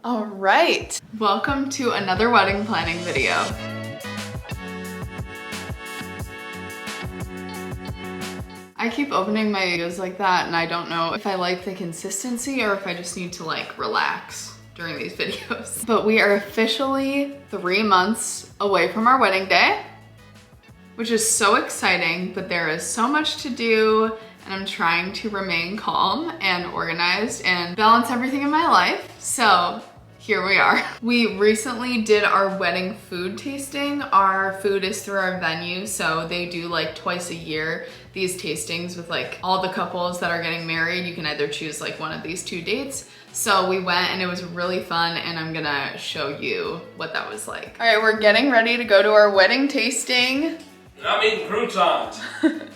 All right, welcome to another wedding planning video. I keep opening my videos like that and I don't know if I like the consistency or if I just need to like relax during these videos. But we are officially 3 months away from our wedding day, which is so exciting, but there is so much to do and I'm trying to remain calm and organized and balance everything in my life. So here we are. We recently did our wedding food tasting. Our food is through our venue, so they do like twice a year these tastings with like all the couples that are getting married. You can either choose like one of these 2 dates. So we went and it was really fun and I'm gonna show you what that was like. All right, we're getting ready to go to our wedding tasting. I'm eating croutons.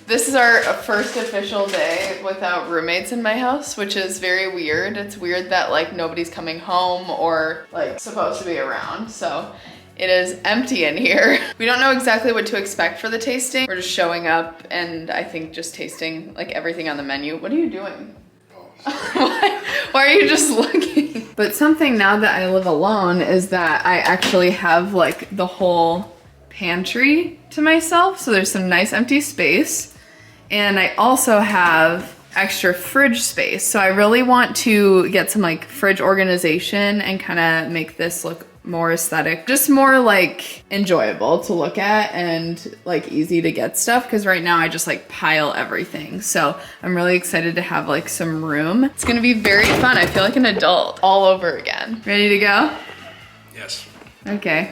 This is our first official day without roommates in my house, which is very weird. It's weird that like nobody's coming home or like supposed to be around. So it is empty in here. We don't know exactly what to expect for the tasting. We're just showing up and I think just tasting like everything on the menu. What are you doing? Why are you just looking? But something now that I live alone is that I actually have like the whole pantry to myself. So there's some nice empty space. And I also have extra fridge space. So I really want to get some like fridge organization and kind of make this look more aesthetic, just more like enjoyable to look at and like easy to get stuff. Cause right now I just like pile everything. So I'm really excited to have like some room. It's gonna be very fun. I feel like an adult all over again. Ready to go? Yes. Okay.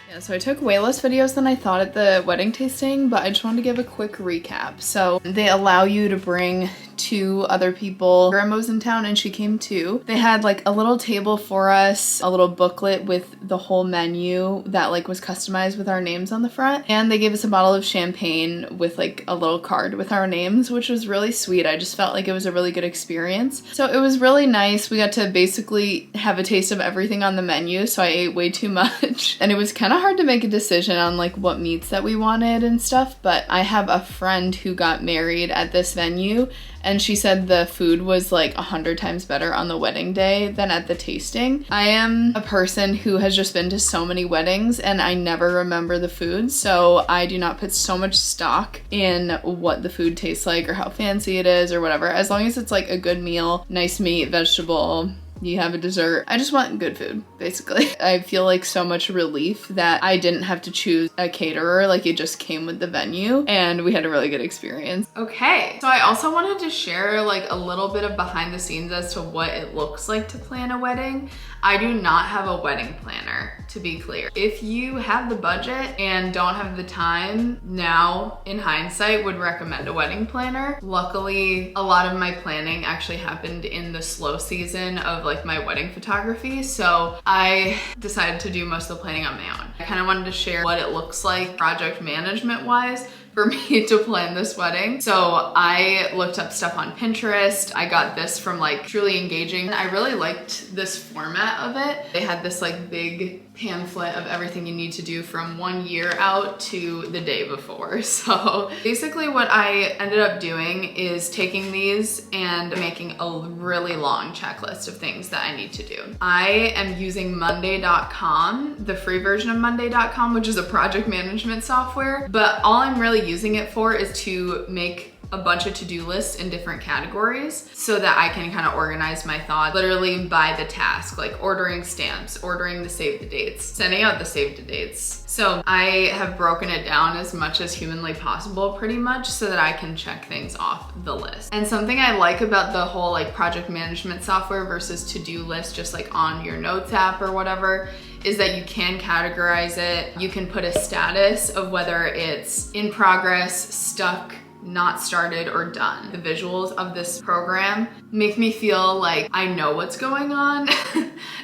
Yeah, so I took way less videos than I thought at the wedding tasting, but I just wanted to give a quick recap. So they allow you to bring 2 other people. Grandma was in town and she came too. They had like a little table for us, a little booklet with the whole menu that like was customized with our names on the front. And they gave us a bottle of champagne with like a little card with our names, which was really sweet. I just felt like it was a really good experience. So it was really nice. We got to basically have a taste of everything on the menu. So I ate way too much and it was kind of hard to make a decision on like what meats that we wanted and stuff. But I have a friend who got married at this venue and she said the food was like 100 times better on the wedding day than at the tasting. I am a person who has just been to so many weddings and I never remember the food, so I do not put so much stock in what the food tastes like or how fancy it is or whatever. As long as it's like a good meal, nice meat, vegetable, you have a dessert. I just want good food, basically. I feel like so much relief that I didn't have to choose a caterer, like it just came with the venue and we had a really good experience. Okay, so I also wanted to share like a little bit of behind the scenes as to what it looks like to plan a wedding. I do not have a wedding planner, to be clear. If you have the budget and don't have the time, now in hindsight would recommend a wedding planner. Luckily, a lot of my planning actually happened in the slow season of like my wedding photography. So I decided to do most of the planning on my own. I kind of wanted to share what it looks like project management wise for me to plan this wedding. So I looked up stuff on Pinterest. I got this from like Truly Engaging. I really liked this format of it. They had this like big pamphlet of everything you need to do from 1 year out to the day before. So basically what I ended up doing is taking these and making a really long checklist of things that I need to do. I am using Monday.com, the free version of Monday.com, which is a project management software, but all I'm really using it for is to make a bunch of to-do lists in different categories so that I can kind of organize my thoughts literally by the task, like ordering stamps, ordering the save the dates, sending out the save the dates. So I have broken it down as much as humanly possible pretty much so that I can check things off the list. And something I like about the whole like project management software versus to-do list just like on your notes app or whatever is that you can categorize it. You can put a status of whether it's in progress, stuck, not started, or done. The visuals of this program make me feel like I know what's going on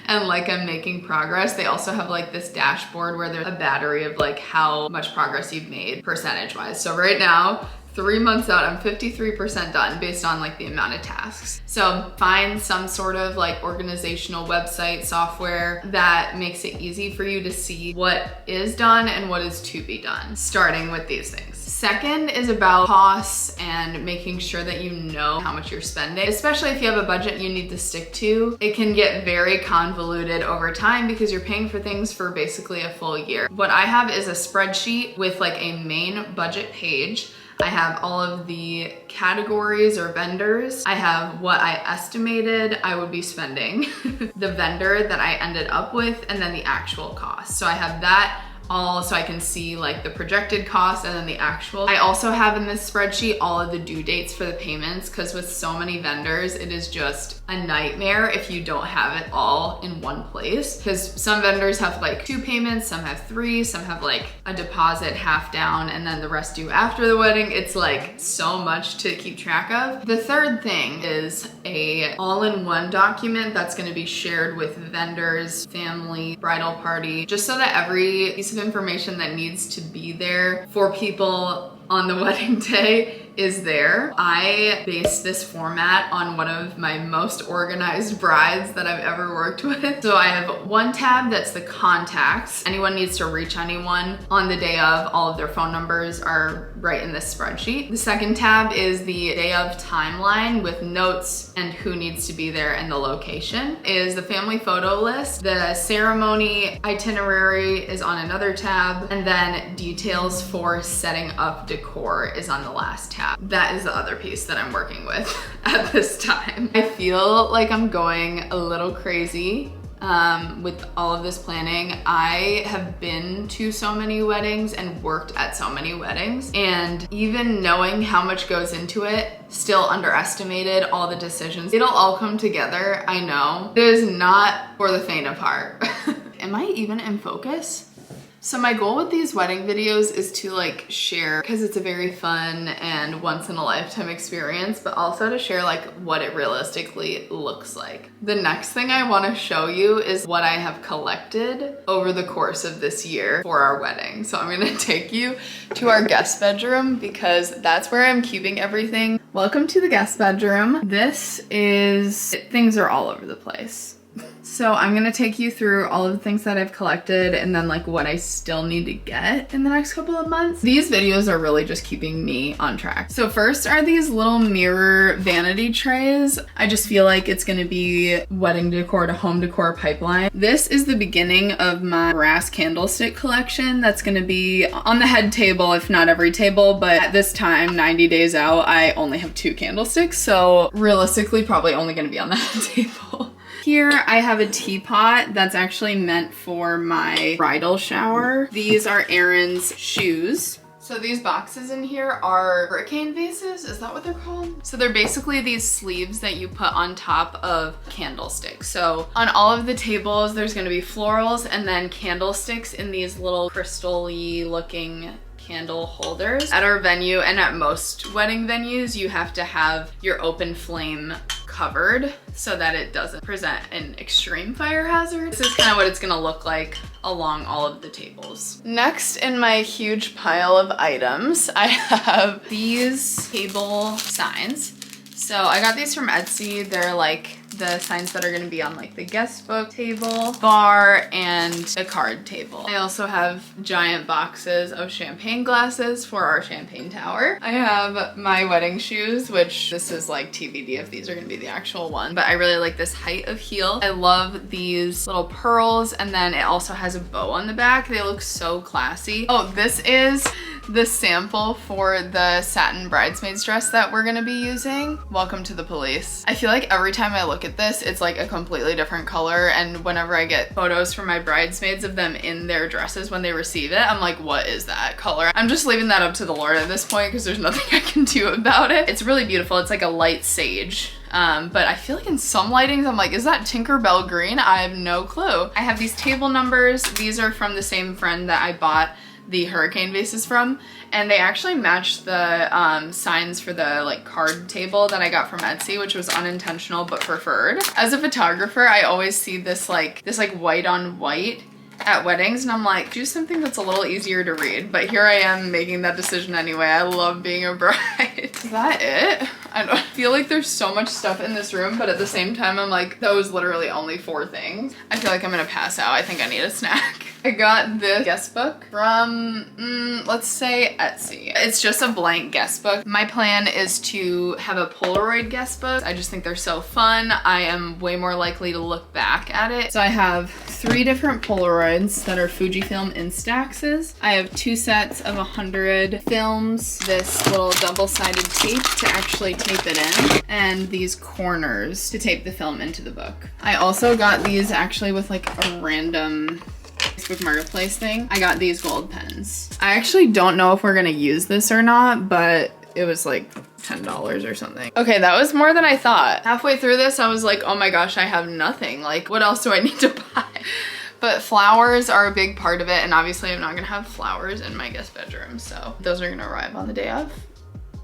and like I'm making progress. They also have like this dashboard where there's a battery of like how much progress you've made percentage wise. So right now, 3 months out, I'm 53% done based on like the amount of tasks. So find some sort of like organizational website software that makes it easy for you to see what is done and what is to be done, starting with these things. Second is about costs and making sure that you know how much you're spending, especially if you have a budget you need to stick to. It can get very convoluted over time because you're paying for things for basically a full year. What I have is a spreadsheet with like a main budget page. I have all of the categories or vendors. I have what I estimated I would be spending, the vendor that I ended up with, and then the actual cost. So I have that all so I can see like the projected cost and then the actual. I also have in this spreadsheet all of the due dates for the payments because with so many vendors, it is just a nightmare if you don't have it all in one place. Because some vendors have like 2 payments, some have 3, some have like a deposit half down and then the rest due after the wedding. It's like so much to keep track of. The third thing is a all-in-one document that's gonna be shared with vendors, family, bridal party, just so that every piece of information that needs to be there for people on the wedding day is there. I based this format on one of my most organized brides that I've ever worked with. So I have one tab that's the contacts. Anyone needs to reach anyone on the day of, all of their phone numbers are right in this spreadsheet. The second tab is the day of timeline with notes and who needs to be there and the location. Is the family photo list. The ceremony itinerary is on another tab, and then details for setting up decor is on the last tab. That is the other piece that I'm working with at this time. I feel like I'm going a little crazy with all of this planning. I have been to so many weddings and worked at so many weddings, and even knowing how much goes into it, still underestimated all the decisions. It'll all come together, I know. It is not for the faint of heart. Am I even in focus? So my goal with these wedding videos is to like share, because it's a very fun and once in a lifetime experience, but also to share like what it realistically looks like. The next thing I want to show you is what I have collected over the course of this year for our wedding. So I'm going to take you to our guest bedroom because that's where I'm keeping everything. Welcome to the guest bedroom. Things are all over the place. So I'm gonna take you through all of the things that I've collected and then like what I still need to get in the next couple of months. These videos are really just keeping me on track. So first are these little mirror vanity trays. I just feel like it's gonna be wedding decor to home decor pipeline. This is the beginning of my brass candlestick collection that's gonna be on the head table, if not every table, but at this time, 90 days out, I only have 2 candlesticks. So realistically, probably only gonna be on the head table. Here I have a teapot that's actually meant for my bridal shower. These are Erin's shoes. So these boxes in here are hurricane vases, is that what they're called? So they're basically these sleeves that you put on top of candlesticks. So on all of the tables, there's gonna be florals and then candlesticks in these little crystal-y looking candle holders. At our venue and at most wedding venues, you have to have your open flame covered so that it doesn't present an extreme fire hazard. This is kind of what it's gonna look like along all of the tables. Next in my huge pile of items, I have these table signs. So I got these from Etsy. They're like the signs that are gonna be on like the guest book table, bar, and the card table. I also have giant boxes of champagne glasses for our champagne tower. I have my wedding shoes, which this is like TBD if these are gonna be the actual one, but I really like this height of heel. I love these little pearls, and then it also has a bow on the back. They look so classy. Oh, this is the sample for the satin bridesmaid's dress that we're gonna be using. Welcome to the police. I feel like every time I look at this, it's like a completely different color, and whenever I get photos from my bridesmaids of them in their dresses when they receive it, I'm like, what is that color? I'm just leaving that up to the Lord at this point because there's nothing I can do about it. It's really beautiful. It's like a light sage. But I feel like in some lightings, I'm like, is that Tinkerbell green? I have no clue. I have these table numbers. These are from the same friend that I bought the hurricane vases from, and they actually match the signs for the like card table that I got from Etsy, which was unintentional but preferred. As a photographer, I always see this like white on white at weddings, and I'm like, do something that's a little easier to read. But here I am making that decision anyway. I love being a bride. Is that it? I don't feel like there's so much stuff in this room, but at the same time, I'm like, that was literally only 4 things. I feel like I'm gonna pass out. I think I need a snack. I got this guest book from, let's say Etsy. It's just a blank guest book. My plan is to have a Polaroid guest book. I just think they're so fun. I am way more likely to look back at it. So I have 3 different Polaroids that are Fujifilm Instaxes. I have 2 sets of 100 films, this little double-sided tape to actually tape it in, and these corners to tape the film into the book. I also got these actually with like a random Facebook Marketplace thing. I got these gold pens. I actually don't know if we're gonna use this or not, but it was like $10 or something. Okay, that was more than I thought. Halfway through this, I was like, oh my gosh, I have nothing. Like, what else do I need to buy? But flowers are a big part of it, and obviously I'm not gonna have flowers in my guest bedroom, so those are gonna arrive on the day of.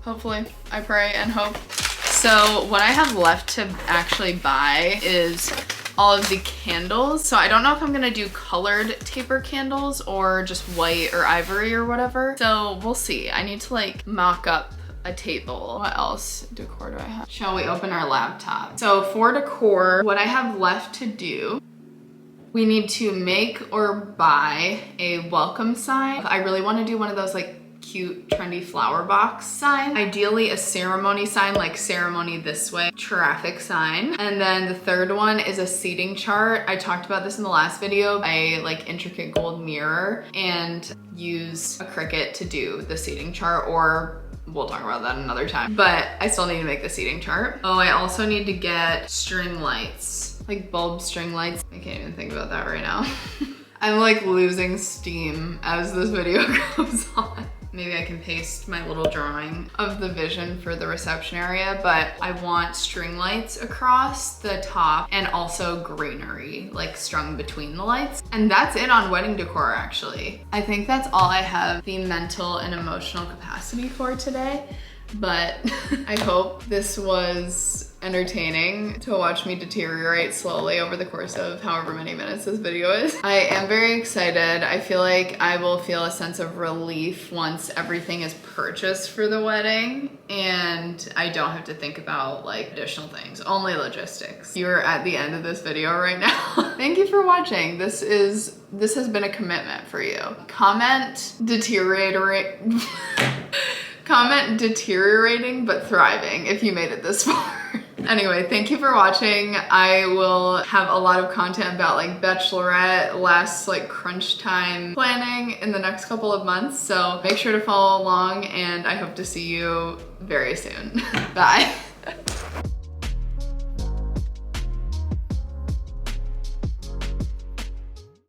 Hopefully, I pray and hope. So what I have left to actually buy is all of the candles. So I don't know if I'm gonna do colored taper candles or just white or ivory or whatever. So we'll see. I need to like mock up a table. What else decor do I have? Shall we open our laptop? So for decor, what I have left to do, we need to make or buy a welcome sign. I really want to do one of those like cute trendy flower box sign. Ideally a ceremony sign, like ceremony this way, traffic sign. And then the third one is a seating chart. I talked about this in the last video. I like intricate gold mirror and use a Cricut to do the seating chart, or we'll talk about that another time. But I still need to make the seating chart. Oh, I also need to get string lights, like bulb string lights. I can't even think about that right now. I'm like losing steam as this video goes on. Maybe I can paste my little drawing of the vision for the reception area, but I want string lights across the top and also greenery like strung between the lights. And that's it on wedding decor actually. I think that's all I have the mental and emotional capacity for today, but I hope this was entertaining to watch me deteriorate slowly over the course of however many minutes this video is. I am very excited. I feel like I will feel a sense of relief once everything is purchased for the wedding and I don't have to think about like additional things, only logistics. You're at the end of this video right now. Thank you for watching. This has been a commitment for you. Comment deteriorating but thriving if you made it this far. Anyway, thank you for watching. I will have a lot of content about like bachelorette, last like crunch time planning in the next couple of months. So make sure to follow along and I hope to see you very soon. Bye.